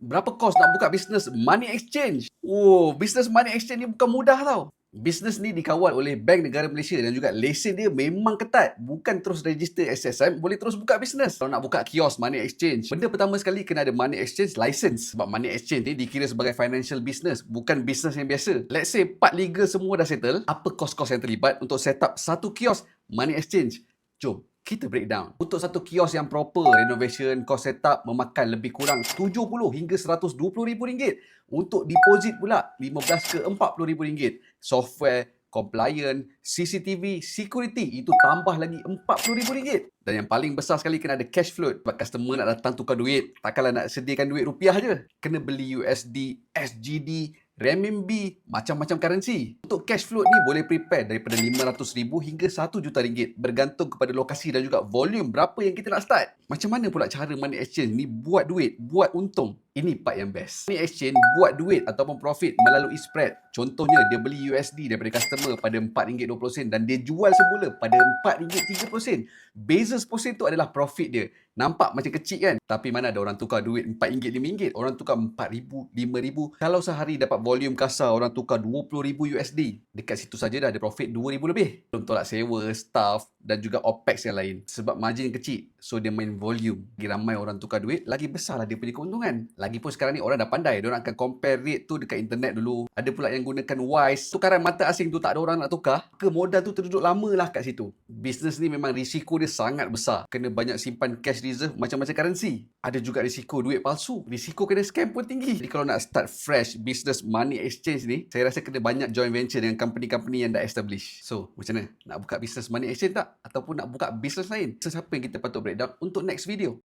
Berapa kos nak buka bisnes money exchange? Oh, bisnes money exchange ni bukan mudah tau. Bisnes ni dikawal oleh Bank Negara Malaysia dan juga lesen dia memang ketat. Bukan terus register SSM, boleh terus buka bisnes. Kalau nak buka kios money exchange, benda pertama sekali kena ada money exchange license. Sebab money exchange ni dikira sebagai financial business, bukan bisnes yang biasa. Let's say part legal semua dah settle, apa kos-kos yang terlibat untuk set up satu kios money exchange? Jom kita breakdown. Untuk satu kios yang proper, renovation, cost setup memakan lebih kurang 70 hingga 120 ribu ringgit. Untuk deposit pula 15 ke 40 ribu ringgit. Software, compliance, CCTV, security itu tambah lagi 40 ribu ringgit. Dan yang paling besar sekali kena ada cash float. Sebab customer nak datang tukar duit, takkanlah nak sediakan duit rupiah je. Kena beli USD, SGD, renminbi, macam-macam currency. Untuk cash float ni boleh prepare daripada 500 ribu hingga 1 juta ringgit bergantung kepada lokasi dan juga volume berapa yang kita nak start. Macam mana pula cara money exchange ni buat duit, buat untung? Ini part yang best. Money exchange buat duit ataupun profit melalui spread. Contohnya dia beli USD daripada customer pada RM4.20 dan dia jual semula pada RM4.30. Beza 10% tu adalah profit dia. Nampak macam kecil kan? Tapi mana ada orang tukar duit RM4, RM5. Orang tukar RM4,000, RM5,000. Kalau sehari dapat volume kasar orang tukar RM20,000 USD. Dekat situ saja dah ada profit RM2,000 lebih. Belum tolak sewa, staff dan juga OPEX yang lain. Sebab margin kecil, so dia main volume. Lagi ramai orang tukar duit, lagi besarlah dia punya keuntungan. Lagipun sekarang ni orang dah pandai. Diorang akan compare rate tu dekat internet dulu. Ada pula yang gunakan Wise. Tukaran mata asing tu tak ada orang nak tukar. Ke modal tu terduduk lama lah kat situ. Bisnes ni memang risiko dia sangat besar. Kena banyak simpan cash reserve macam-macam currency. Ada juga risiko duit palsu. Risiko kena scam pun tinggi. Jadi kalau nak start fresh business money exchange ni, saya rasa kena banyak joint venture dengan company-company yang dah establish. So, macam mana? Nak buka business money exchange tak? Ataupun nak buka business lain? Siapa yang kita patut breakdown untuk next video?